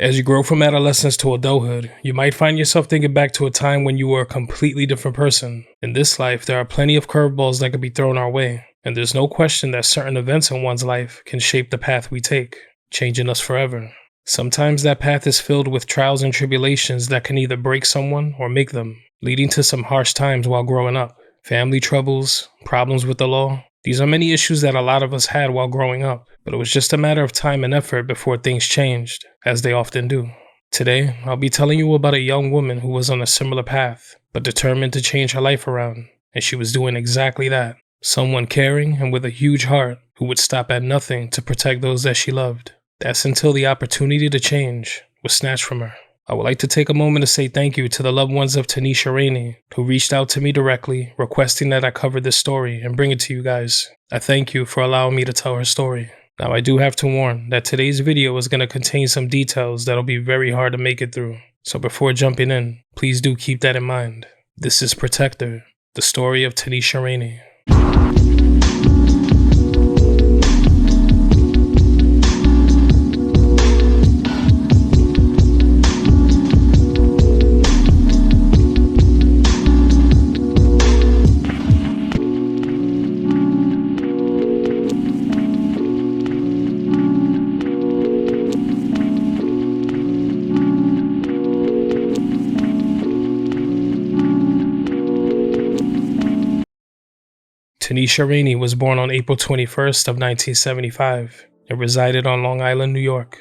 As you grow from adolescence to adulthood, you might find yourself thinking back to a time when you were a completely different person. In this life, there are plenty of curveballs that can be thrown our way, and there's no question that certain events in one's life can shape the path we take, changing us forever. Sometimes that path is filled with trials and tribulations that can either break someone or make them, leading to some harsh times while growing up. Family troubles, problems with the law. These are many issues that a lot of us had while growing up, but it was just a matter of time and effort before things changed, as they often do. Today, I'll be telling you about a young woman who was on a similar path, but determined to change her life around, and she was doing exactly that. Someone caring and with a huge heart who would stop at nothing to protect those that she loved. That's until the opportunity to change was snatched from her. I would like to take a moment to say thank you to the loved ones of Tanisha Rainey, who reached out to me directly, requesting that I cover this story and bring it to you guys. I thank you for allowing me to tell her story. Now, I do have to warn that today's video is going to contain some details that'll be very hard to make it through. So before jumping in, please do keep that in mind. This is Protector, the story of Tanisha Rainey. Tanisha Rainey was born on April 21st of 1975 and resided on Long Island, New York.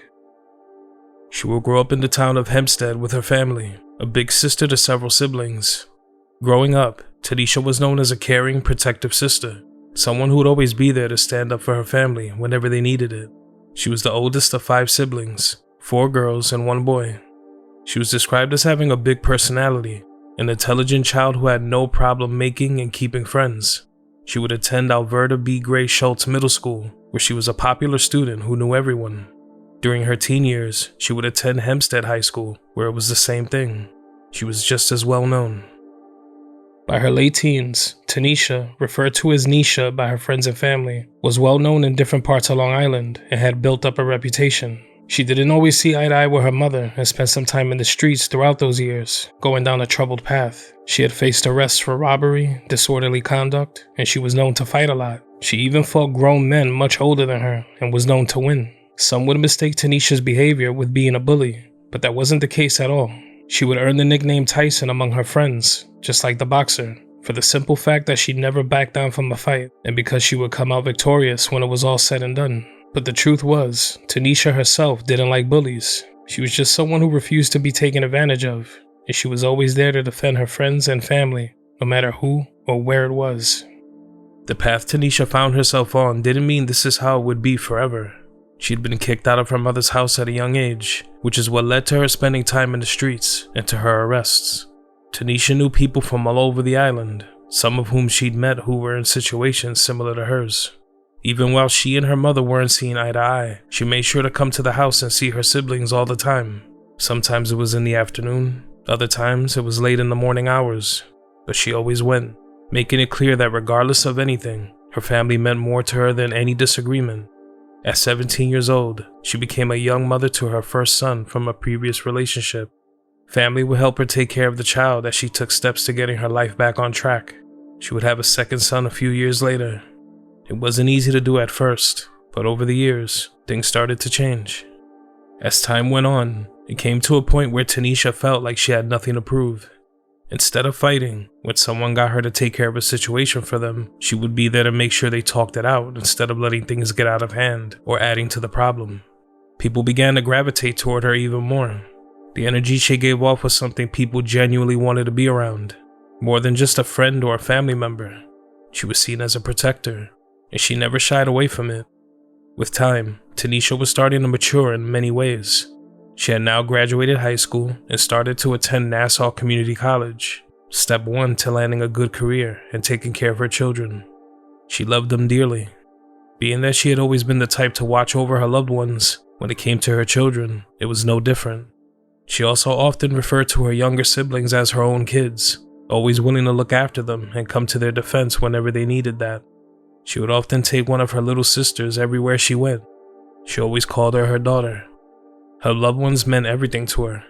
She will grow up in the town of Hempstead with her family, a big sister to several siblings. Growing up, Tanisha was known as a caring, protective sister, someone who would always be there to stand up for her family whenever they needed it. She was the oldest of 5 siblings, 4 girls and 1 boy. She was described as having a big personality, an intelligent child who had no problem making and keeping friends. She would attend Alberta B. Gray Schultz Middle School, where she was a popular student who knew everyone. During her teen years, she would attend Hempstead High School, where it was the same thing. She was just as well known. By her late teens, Tanisha, referred to as Nisha by her friends and family, was well known in different parts of Long Island and had built up a reputation. She didn't always see eye to eye with her mother and spent some time in the streets throughout those years, going down a troubled path. She had faced arrests for robbery, disorderly conduct, and she was known to fight a lot. She even fought grown men much older than her and was known to win. Some would mistake Tanisha's behavior with being a bully, but that wasn't the case at all. She would earn the nickname Tyson among her friends, just like the boxer, for the simple fact that she never backed down from a fight, and because she would come out victorious when it was all said and done. But the truth was, Tanisha herself didn't like bullies. She was just someone who refused to be taken advantage of, and she was always there to defend her friends and family, no matter who or where it was. The path Tanisha found herself on didn't mean this is how it would be forever. She'd been kicked out of her mother's house at a young age, which is what led to her spending time in the streets and to her arrests. Tanisha knew people from all over the island, some of whom she'd met who were in situations similar to hers. Even while she and her mother weren't seeing eye to eye, she made sure to come to the house and see her siblings all the time. Sometimes it was in the afternoon, other times it was late in the morning hours, but she always went, making it clear that regardless of anything, her family meant more to her than any disagreement. At 17 years old, she became a young mother to her first son from a previous relationship. Family would help her take care of the child as she took steps to getting her life back on track. She would have a second son a few years later. It wasn't easy to do at first, but over the years, things started to change. As time went on, it came to a point where Tanisha felt like she had nothing to prove. Instead of fighting, when someone got her to take care of a situation for them, she would be there to make sure they talked it out instead of letting things get out of hand or adding to the problem. People began to gravitate toward her even more. The energy she gave off was something people genuinely wanted to be around. More than just a friend or a family member, she was seen as a protector, and she never shied away from it. With time, Tanisha was starting to mature in many ways. She had now graduated high school and started to attend Nassau Community College, step 1 to landing a good career and taking care of her children. She loved them dearly. Being that she had always been the type to watch over her loved ones, when it came to her children, it was no different. She also often referred to her younger siblings as her own kids, always willing to look after them and come to their defense whenever they needed that. She would often take one of her little sisters everywhere she went. She always called her her daughter. Her loved ones meant everything to her.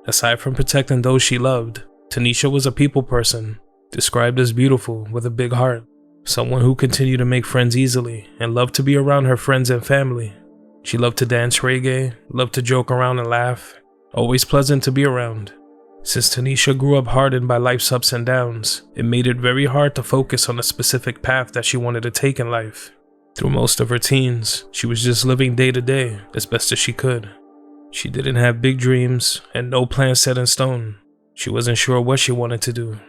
Aside from protecting those she loved, Tanisha was a people person, described as beautiful with a big heart, someone who continued to make friends easily and loved to be around her friends and family. She loved to dance reggae, loved to joke around and laugh, always pleasant to be around. Since Tanisha grew up hardened by life's ups and downs, it made it very hard to focus on a specific path that she wanted to take in life. Through most of her teens, she was just living day to day as best as she could. She didn't have big dreams and no plans set in stone. She wasn't sure what she wanted to do.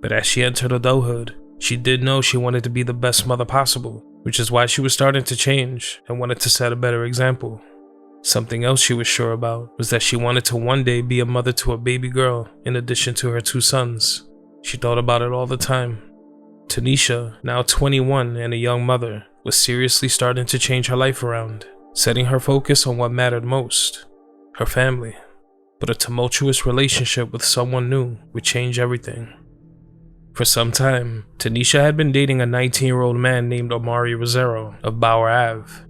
But as she entered adulthood, she did know she wanted to be the best mother possible, which is why she was starting to change and wanted to set a better example. Something else she was sure about was that she wanted to one day be a mother to a baby girl in addition to her 2 sons. She thought about it all the time. Tanisha, now 21 and a young mother, was seriously starting to change her life around, setting her focus on what mattered most, her family. But a tumultuous relationship with someone new would change everything. For some time, Tanisha had been dating a 19-year-old man named Omari Rosero of Bauer Ave.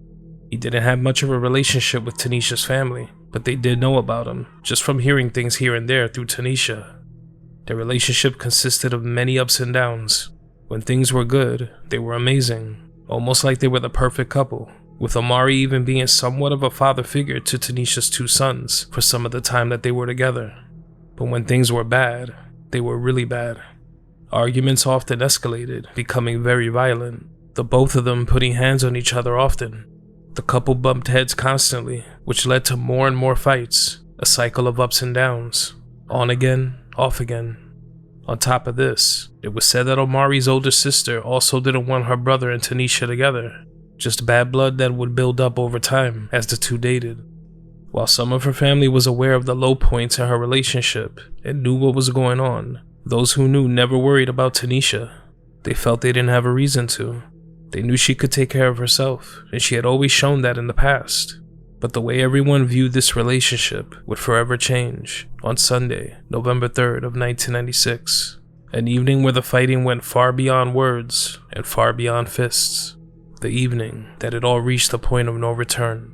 He didn't have much of a relationship with Tanisha's family, but they did know about him, just from hearing things here and there through Tanisha. Their relationship consisted of many ups and downs. When things were good, they were amazing, almost like they were the perfect couple, with Omari even being somewhat of a father figure to Tanisha's 2 sons for some of the time that they were together. But when things were bad, they were really bad. Arguments often escalated, becoming very violent, the both of them putting hands on each other often. The couple bumped heads constantly, which led to more and more fights, a cycle of ups and downs, on again, off again. On top of this, it was said that Omari's older sister also didn't want her brother and Tanisha together, just bad blood that would build up over time as the two dated. While some of her family was aware of the low points in her relationship and knew what was going on, those who knew never worried about Tanisha. They felt they didn't have a reason to. They knew she could take care of herself, and she had always shown that in the past. But the way everyone viewed this relationship would forever change on Sunday, November 3rd of 1996, an evening where the fighting went far beyond words and far beyond fists. The evening that it all reached the point of no return.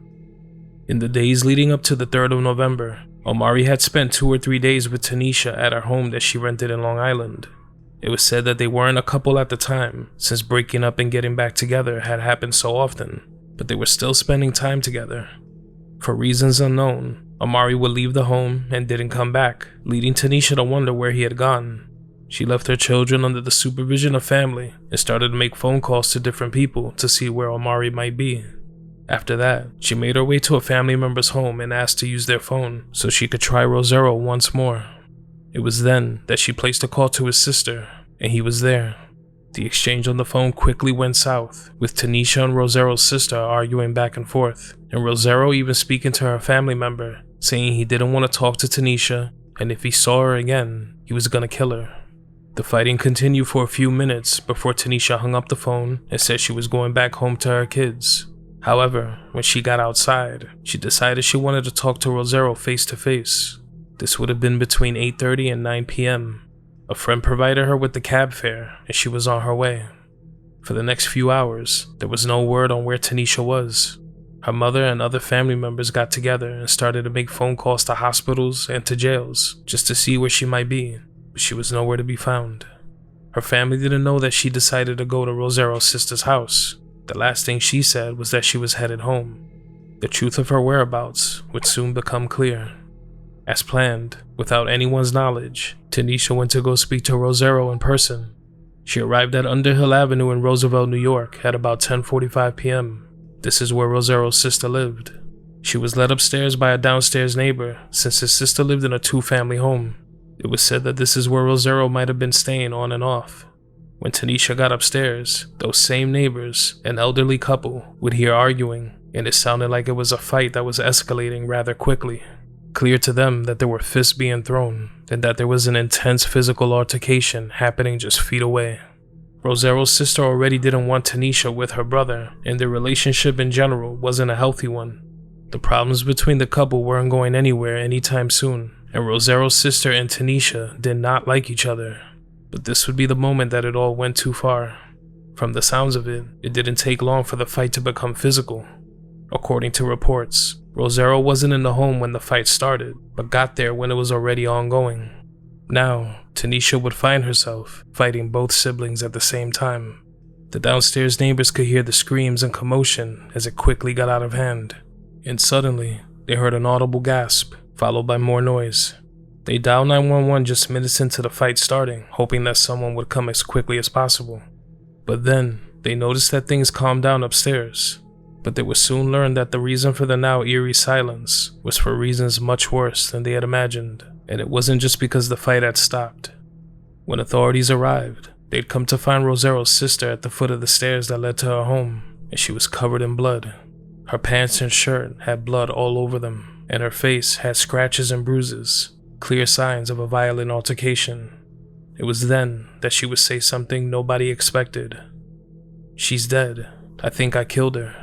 In the days leading up to the 3rd of November, Omari had spent 2 or 3 days with Tanisha at her home that she rented in Long Island. It was said that they weren't a couple at the time, since breaking up and getting back together had happened so often, but they were still spending time together. For reasons unknown, Omari would leave the home and didn't come back, leading Tanisha to wonder where he had gone. She left her children under the supervision of family and started to make phone calls to different people to see where Omari might be. After that, she made her way to a family member's home and asked to use their phone so she could try Rosero once more. It was then that she placed a call to his sister, and he was there. The exchange on the phone quickly went south, with Tanisha and Rosero's sister arguing back and forth, and Rosero even speaking to her family member, saying he didn't want to talk to Tanisha, and if he saw her again, he was gonna kill her. The fighting continued for a few minutes before Tanisha hung up the phone and said she was going back home to her kids. However, when she got outside, she decided she wanted to talk to Rosero face to face. This would have been between 8:30 and 9 p.m. A friend provided her with the cab fare, and she was on her way. For the next few hours, there was no word on where Tanisha was. Her mother and other family members got together and started to make phone calls to hospitals and to jails just to see where she might be, but she was nowhere to be found. Her family didn't know that she decided to go to Rosero's sister's house. The last thing she said was that she was headed home. The truth of her whereabouts would soon become clear. As planned, without anyone's knowledge, Tanisha went to go speak to Rosero in person. She arrived at Underhill Avenue in Roosevelt, New York at about 10:45 p.m. This is where Rosero's sister lived. She was led upstairs by a downstairs neighbor since his sister lived in a 2-family home. It was said that this is where Rosero might have been staying on and off. When Tanisha got upstairs, those same neighbors, an elderly couple, would hear arguing, and it sounded like it was a fight that was escalating rather quickly. Clear to them that there were fists being thrown, and that there was an intense physical altercation happening just feet away. Rosero's sister already didn't want Tanisha with her brother, and their relationship in general wasn't a healthy one. The problems between the couple weren't going anywhere anytime soon, and Rosero's sister and Tanisha did not like each other. But this would be the moment that it all went too far. From the sounds of it, it didn't take long for the fight to become physical. According to reports, Rosero wasn't in the home when the fight started, but got there when it was already ongoing. Now, Tanisha would find herself fighting both siblings at the same time. The downstairs neighbors could hear the screams and commotion as it quickly got out of hand, and suddenly, they heard an audible gasp, followed by more noise. They dialed 911 just minutes into the fight starting, hoping that someone would come as quickly as possible. But then, they noticed that things calmed down upstairs. But they would soon learn that the reason for the now eerie silence was for reasons much worse than they had imagined, and it wasn't just because the fight had stopped. When authorities arrived, they'd come to find Rosero's sister at the foot of the stairs that led to her home, and she was covered in blood. Her pants and shirt had blood all over them, and her face had scratches and bruises, clear signs of a violent altercation. It was then that she would say something nobody expected. "She's dead. I think I killed her."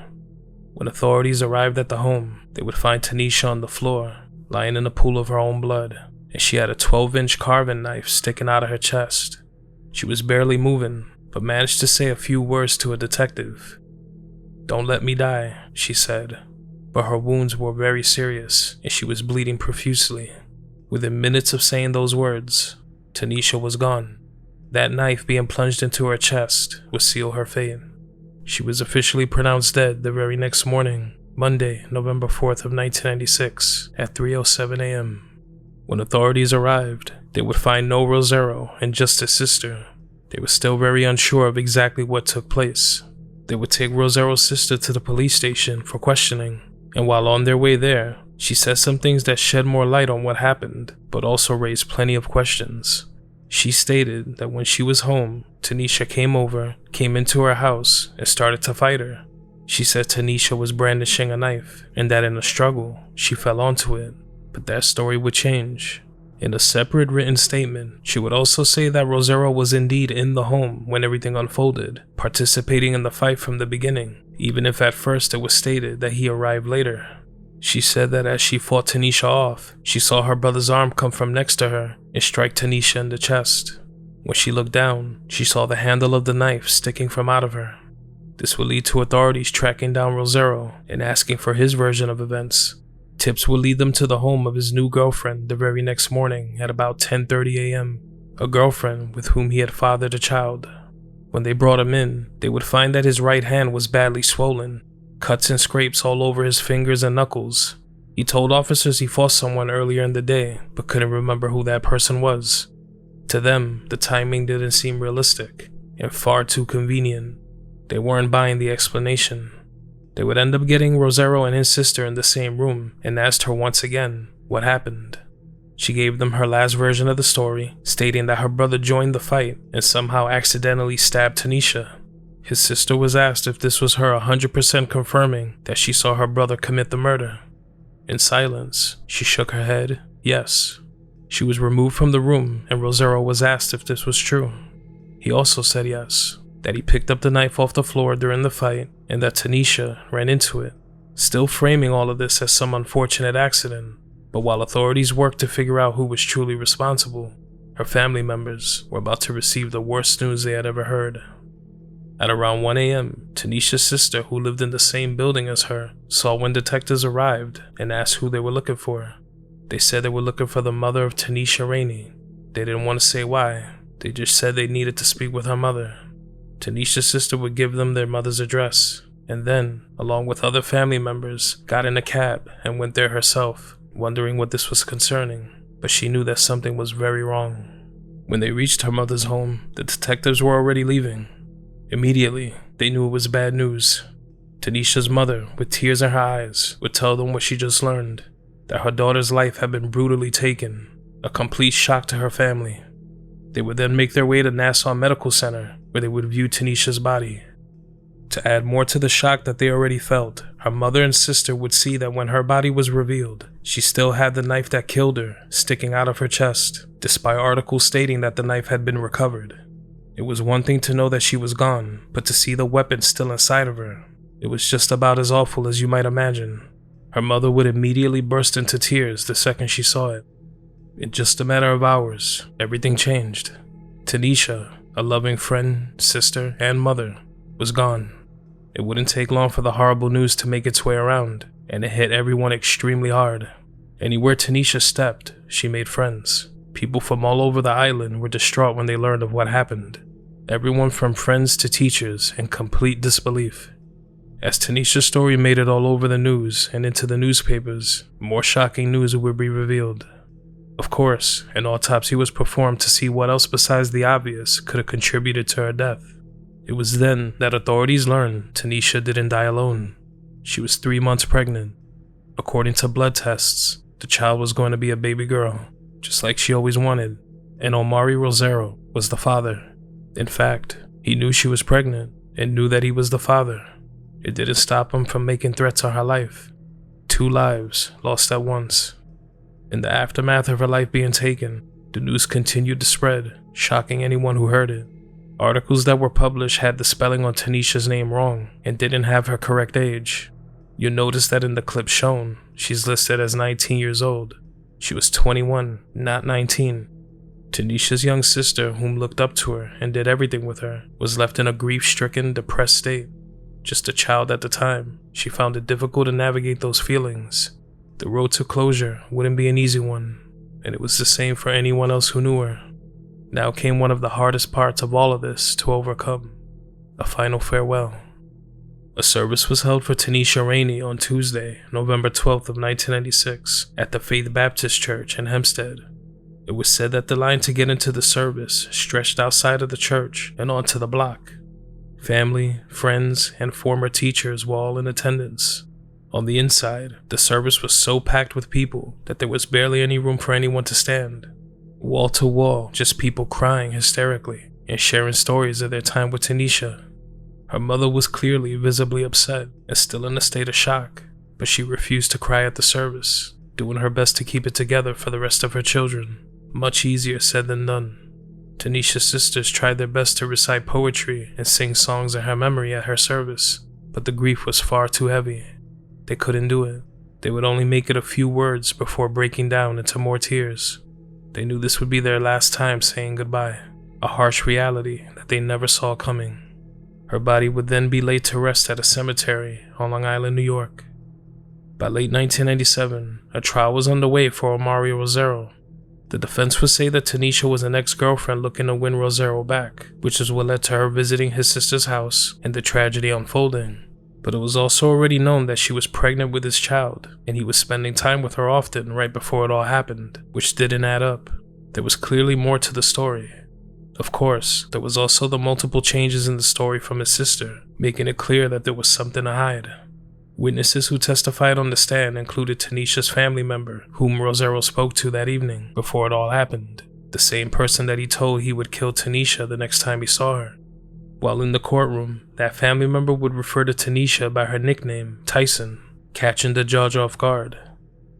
When authorities arrived at the home, they would find Tanisha on the floor, lying in a pool of her own blood, and she had a 12-inch carving knife sticking out of her chest. She was barely moving, but managed to say a few words to a detective. "Don't let me die," she said, but her wounds were very serious, and she was bleeding profusely. Within minutes of saying those words, Tanisha was gone. That knife being plunged into her chest would seal her fate. She was officially pronounced dead the very next morning, Monday, November 4th of 1996, at 3:07 a.m. When authorities arrived, they would find no Rosero and just his sister. They were still very unsure of exactly what took place. They would take Rosero's sister to the police station for questioning, and while on their way there, she said some things that shed more light on what happened, but also raised plenty of questions. She stated that when she was home, Tanisha came into her house, and started to fight her. She said Tanisha was brandishing a knife, and that in a struggle, she fell onto it. But that story would change. In a separate written statement, she would also say that Rosero was indeed in the home when everything unfolded, participating in the fight from the beginning, even if at first it was stated that he arrived later. She said that as she fought Tanisha off, she saw her brother's arm come from next to her and strike Tanisha in the chest. When she looked down, she saw the handle of the knife sticking from out of her. This would lead to authorities tracking down Rosero and asking for his version of events. Tips would lead them to the home of his new girlfriend the very next morning at about 10:30 a.m., a girlfriend with whom he had fathered a child. When they brought him in, they would find that his right hand was badly swollen, cuts and scrapes all over his fingers and knuckles. He told officers he fought someone earlier in the day, but couldn't remember who that person was. To them, the timing didn't seem realistic, and far too convenient. They weren't buying the explanation. They would end up getting Rosero and his sister in the same room and asked her once again what happened. She gave them her last version of the story, stating that her brother joined the fight and somehow accidentally stabbed Tanisha. His sister was asked if this was her 100% confirming that she saw her brother commit the murder. In silence, she shook her head, yes. She was removed from the room and Rosero was asked if this was true. He also said yes, that he picked up the knife off the floor during the fight and that Tanisha ran into it, still framing all of this as some unfortunate accident. But while authorities worked to figure out who was truly responsible, her family members were about to receive the worst news they had ever heard. At around 1 a.m., Tanisha's sister, who lived in the same building as her, saw when detectives arrived and asked who they were looking for. They said they were looking for the mother of Tanisha Rainey. They didn't want to say why, they just said they needed to speak with her mother. Tanisha's sister would give them their mother's address, and then, along with other family members, got in a cab and went there herself, wondering what this was concerning, but she knew that something was very wrong. When they reached her mother's home, the detectives were already leaving. Immediately, they knew it was bad news. Tanisha's mother, with tears in her eyes, would tell them what she just learned, that her daughter's life had been brutally taken, a complete shock to her family. They would then make their way to Nassau Medical Center, where they would view Tanisha's body. To add more to the shock that they already felt, her mother and sister would see that when her body was revealed, she still had the knife that killed her sticking out of her chest, despite articles stating that the knife had been recovered. It was one thing to know that she was gone, but to see the weapon still inside of her, it was just about as awful as you might imagine. Her mother would immediately burst into tears the second she saw it. In just a matter of hours, everything changed. Tanisha, a loving friend, sister, and mother, was gone. It wouldn't take long for the horrible news to make its way around, and it hit everyone extremely hard. Anywhere Tanisha stepped, she made friends. People from all over the island were distraught when they learned of what happened. Everyone from friends to teachers in complete disbelief. As Tanisha's story made it all over the news and into the newspapers, more shocking news would be revealed. Of course, an autopsy was performed to see what else besides the obvious could have contributed to her death. It was then that authorities learned Tanisha didn't die alone. She was 3 months pregnant. According to blood tests, the child was going to be a baby girl, just like she always wanted, and Omari Rosero was the father. In fact, he knew she was pregnant and knew that he was the father. It didn't stop him from making threats on her life. 2 lives lost at once. In the aftermath of her life being taken, the news continued to spread, shocking anyone who heard it. Articles that were published had the spelling on Tanisha's name wrong and didn't have her correct age. You'll notice that in the clip shown, she's listed as 19 years old. She was 21, not 19. Tanisha's young sister, whom looked up to her and did everything with her, was left in a grief-stricken, depressed state. Just a child at the time, she found it difficult to navigate those feelings. The road to closure wouldn't be an easy one, and it was the same for anyone else who knew her. Now came one of the hardest parts of all of this to overcome: a final farewell. A service was held for Tanisha Rainey on Tuesday, November 12th of 1996, at the Faith Baptist Church in Hempstead. It was said that the line to get into the service stretched outside of the church and onto the block. Family, friends, and former teachers were all in attendance. On the inside, the service was so packed with people that there was barely any room for anyone to stand. Wall to wall, just people crying hysterically and sharing stories of their time with Tanisha. Her mother was clearly visibly upset and still in a state of shock, but she refused to cry at the service, doing her best to keep it together for the rest of her children. Much easier said than done. Tanisha's sisters tried their best to recite poetry and sing songs in her memory at her service, but the grief was far too heavy. They couldn't do it. They would only make it a few words before breaking down into more tears. They knew this would be their last time saying goodbye, a harsh reality that they never saw coming. Her body would then be laid to rest at a cemetery on Long Island, New York. By late 1997, a trial was underway for Omari Rosero. The defense would say that Tanisha was an ex-girlfriend looking to win Rosero back, which is what led to her visiting his sister's house and the tragedy unfolding. But it was also already known that she was pregnant with his child, and he was spending time with her often right before it all happened, which didn't add up. There was clearly more to the story. Of course, there was also the multiple changes in the story from his sister, making it clear that there was something to hide. Witnesses who testified on the stand included Tanisha's family member, whom Rosero spoke to that evening before it all happened, the same person that he told he would kill Tanisha the next time he saw her. While in the courtroom, that family member would refer to Tanisha by her nickname, Tyson, catching the judge off guard.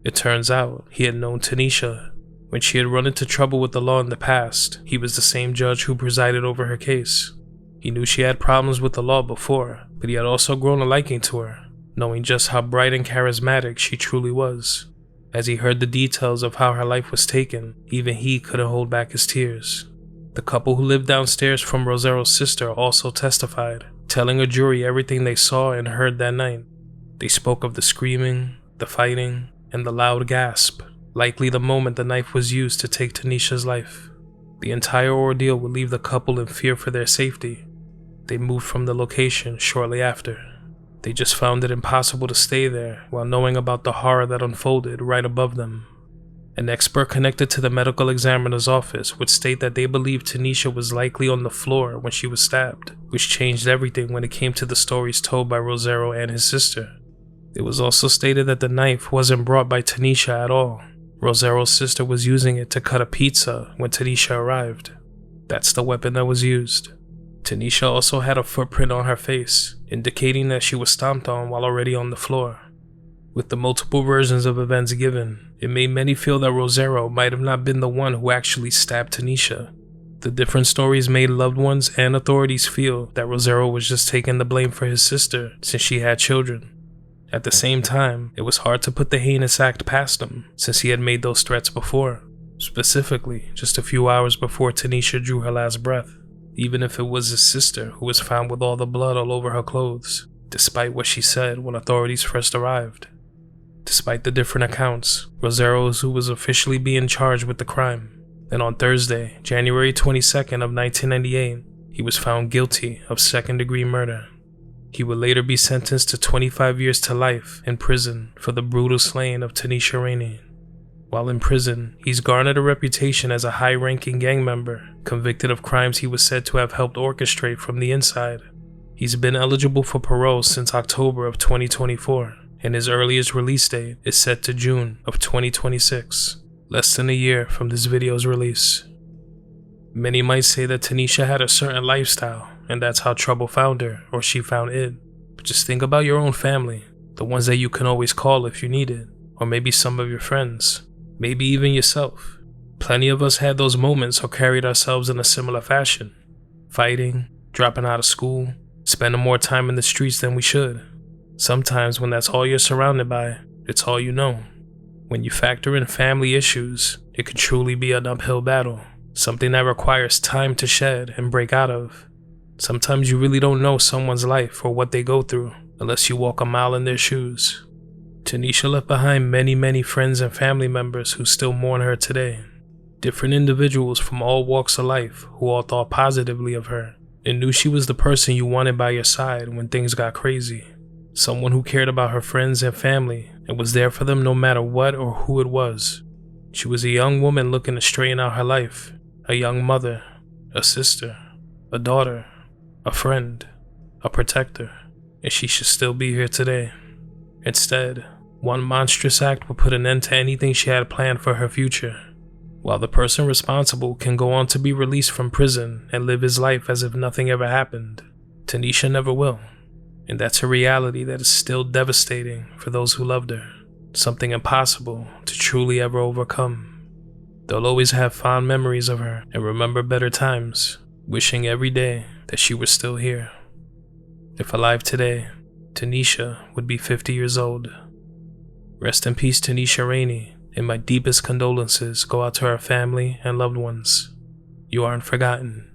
It turns out he had known Tanisha. When she had run into trouble with the law in the past, he was the same judge who presided over her case. He knew she had problems with the law before, but he had also grown a liking to her, knowing just how bright and charismatic she truly was. As he heard the details of how her life was taken, even he couldn't hold back his tears. The couple who lived downstairs from Rosero's sister also testified, telling a jury everything they saw and heard that night. They spoke of the screaming, the fighting, and the loud gasp, likely the moment the knife was used to take Tanisha's life. The entire ordeal would leave the couple in fear for their safety. They moved from the location shortly after. They just found it impossible to stay there while knowing about the horror that unfolded right above them. An expert connected to the medical examiner's office would state that they believed Tanisha was likely on the floor when she was stabbed, which changed everything when it came to the stories told by Rosero and his sister. It was also stated that the knife wasn't brought by Tanisha at all. Rosero's sister was using it to cut a pizza when Tanisha arrived. That's the weapon that was used. Tanisha also had a footprint on her face, indicating that she was stomped on while already on the floor. With the multiple versions of events given, it made many feel that Rosero might have not been the one who actually stabbed Tanisha. The different stories made loved ones and authorities feel that Rosero was just taking the blame for his sister since she had children. At the same time, it was hard to put the heinous act past him since he had made those threats before, specifically just a few hours before Tanisha drew her last breath, even if it was his sister who was found with all the blood all over her clothes, despite what she said when authorities first arrived. Despite the different accounts, Rosero is who was officially being charged with the crime. And on Thursday, January 22nd of 1998, he was found guilty of second-degree murder. He would later be sentenced to 25 years to life in prison for the brutal slaying of Tanisha Rainey. While in prison, he's garnered a reputation as a high-ranking gang member, convicted of crimes he was said to have helped orchestrate from the inside. He's been eligible for parole since October of 2024, and his earliest release date is set to June of 2026, less than a year from this video's release. Many might say that Tanisha had a certain lifestyle, and that's how trouble found her, or she found it. But just think about your own family, the ones that you can always call if you need it, or maybe some of your friends, maybe even yourself. Plenty of us had those moments or carried ourselves in a similar fashion. Fighting, dropping out of school, spending more time in the streets than we should. Sometimes when that's all you're surrounded by, it's all you know. When you factor in family issues, it can truly be an uphill battle, something that requires time to shed and break out of. Sometimes you really don't know someone's life or what they go through unless you walk a mile in their shoes. Tanisha left behind many friends and family members who still mourn her today. Different individuals from all walks of life who all thought positively of her and knew she was the person you wanted by your side when things got crazy. Someone who cared about her friends and family and was there for them no matter what or who it was. She was a young woman looking to straighten out her life, a young mother, a sister, a daughter, a friend, a protector, and she should still be here today. Instead, one monstrous act will put an end to anything she had planned for her future. While the person responsible can go on to be released from prison and live his life as if nothing ever happened, Tanisha never will. And that's a reality that is still devastating for those who loved her, something impossible to truly ever overcome. They'll always have fond memories of her and remember better times, wishing every day that she were still here. If alive today, Tanisha would be 50 years old. Rest in peace, Tanisha Rainey, and my deepest condolences go out to her family and loved ones. You aren't forgotten.